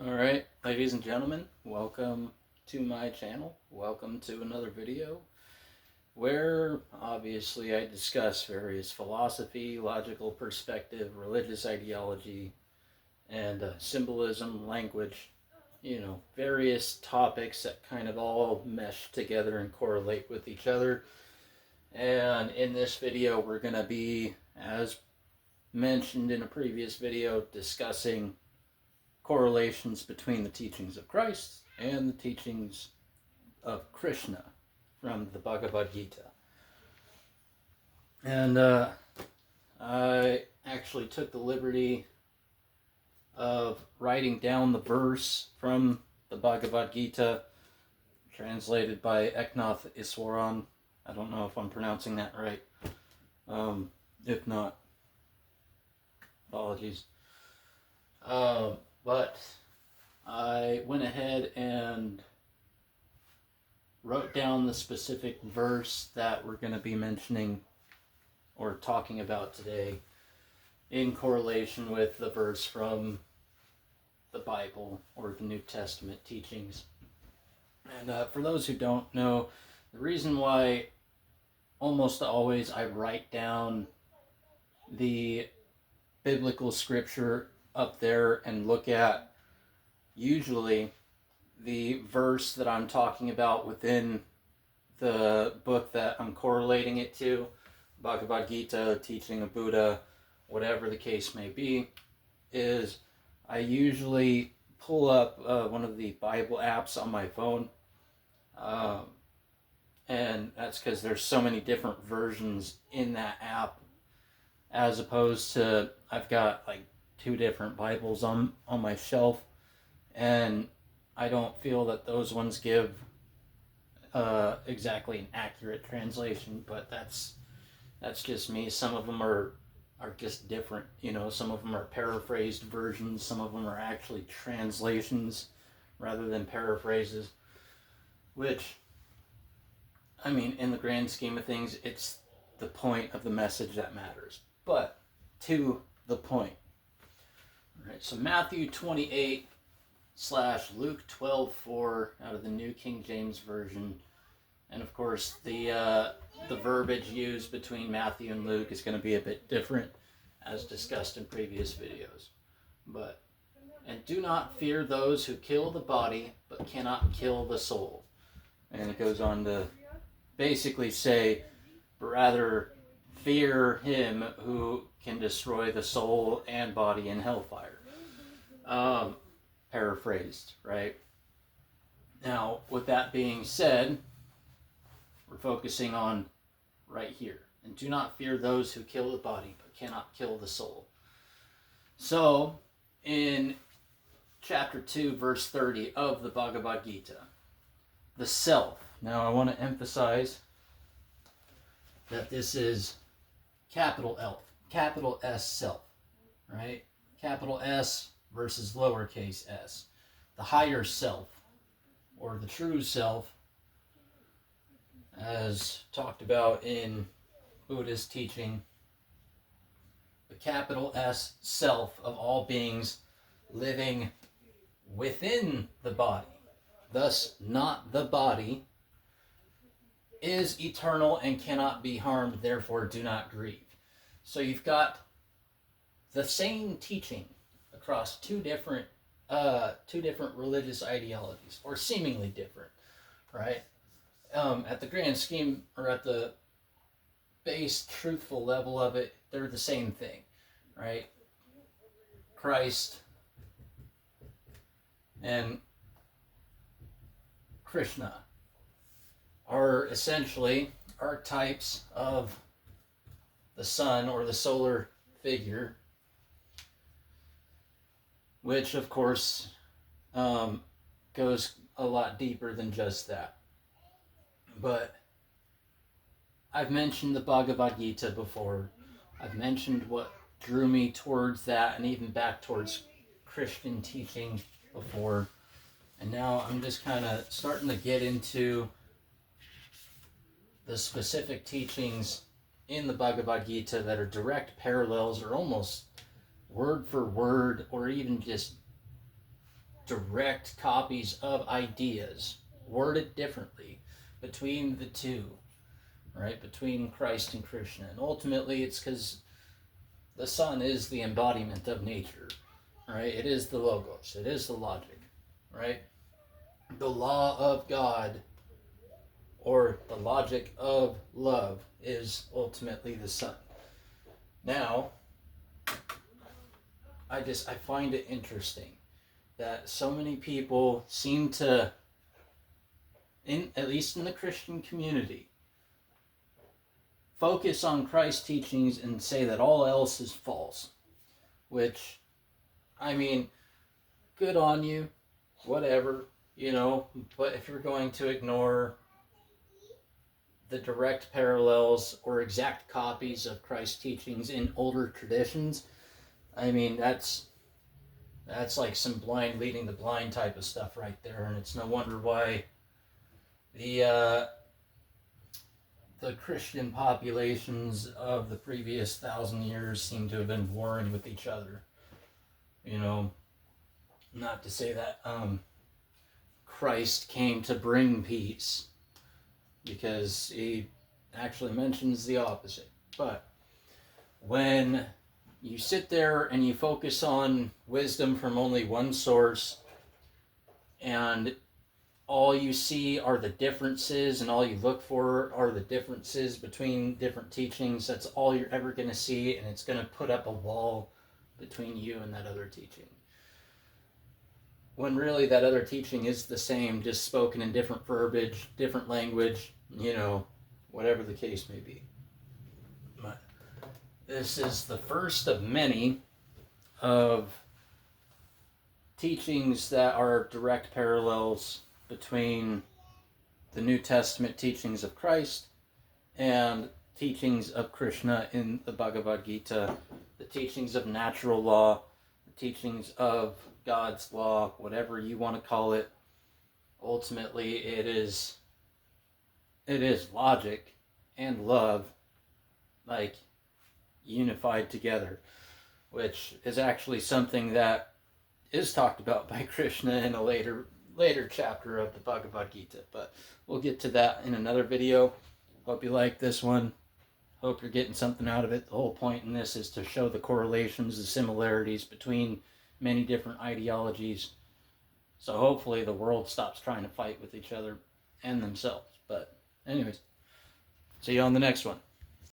Alright, ladies and gentlemen, welcome to my channel. Welcome to another video where obviously I discuss various philosophy, logical perspective, religious ideology, and symbolism, language, various topics that kind of all mesh together and correlate with each other. And in this video, we're going to be, as mentioned in a previous video, discussing correlations between the teachings of Christ and the teachings of Krishna from the Bhagavad Gita. And I actually took the liberty of writing down the verse from the Bhagavad Gita, translated by Eknath Iswaran. I don't know if I'm pronouncing that right. If not, apologies. But I went ahead and wrote down the specific verse that we're going to be mentioning or talking about today in correlation with the verse from the Bible or the New Testament teachings. And for those who don't know, the reason why almost always I write down the biblical scripture up there and look at usually the verse that I'm talking about within the book that I'm correlating it to, Bhagavad Gita, teaching of Buddha, whatever the case may be, is I usually pull up one of the Bible apps on my phone, and that's because there's so many different versions in that app, as opposed to I've got like 2 different Bibles on my shelf, and I don't feel that those ones give exactly an accurate translation, but that's just me. Some of them are just different, some of them are paraphrased versions, some of them are actually translations rather than paraphrases, which, I mean, in the grand scheme of things, it's the point of the message that matters. But to the point. All right, so Matthew 28 / Luke 12:4 out of the New King James Version. And of course, the verbiage used between Matthew and Luke is going to be a bit different, as discussed in previous videos. But, and do not fear those who kill the body, but cannot kill the soul. And it goes on to basically say, but rather fear him who can destroy the soul and body in hellfire. Paraphrased, right? Now, with that being said, we're focusing on right here. And do not fear those who kill the body, but cannot kill the soul. So, in chapter 2, verse 30 of the Bhagavad Gita, the self. Now, I want to emphasize that this is capital S self, right? Capital S versus lowercase s. The higher self, or the true self, as talked about in Buddhist teaching, the capital S self of all beings living within the body, thus not the body, is eternal and cannot be harmed, therefore do not grieve. So you've got the same teaching across two different religious ideologies, or seemingly different, right? At the grand scheme, or at the base truthful level of it, they're the same thing, right? Christ and Krishna are essentially archetypes of the sun or the solar figure, which of course goes a lot deeper than just that. But I've mentioned the Bhagavad Gita before. I've mentioned what drew me towards that and even back towards Christian teaching before. And now I'm just kind of starting to get into the specific teachings in the Bhagavad Gita that are direct parallels or almost word for word, or even just direct copies of ideas worded differently between the two, right? Between Christ and Krishna. And ultimately, it's because the sun is the embodiment of nature, right? It is the logos, it is the logic, right? The law of God, or the logic of love, is ultimately the sun. Now, I find it interesting that so many people seem to, at least in the Christian community, focus on Christ's teachings and say that all else is false. Which, I mean, good on you, whatever, but if you're going to ignore the direct parallels or exact copies of Christ's teachings in older traditions, I mean, that's like some blind leading the blind type of stuff right there, and it's no wonder why the Christian populations of the previous 1,000 years seem to have been warring with each other. Not to say that Christ came to bring peace, because he actually mentions the opposite. But when you sit there and you focus on wisdom from only one source, and all you see are the differences, and all you look for are the differences between different teachings, that's all you're ever going to see, and it's going to put up a wall between you and that other teaching. When really that other teaching is the same, just spoken in different verbiage, different language, whatever the case may be. But this is the first of many of teachings that are direct parallels between the New Testament teachings of Christ and teachings of Krishna in the Bhagavad Gita, the teachings of natural law, the teachings of God's law, whatever you want to call it. Ultimately, it is logic and love, like, unified together, which is actually something that is talked about by Krishna in a later chapter of the Bhagavad Gita. But we'll get to that in another video. Hope you like this one. Hope you're getting something out of it. The whole point in this is to show the correlations, the similarities between many different ideologies. So hopefully the world stops trying to fight with each other and themselves. But anyways, see you on the next one.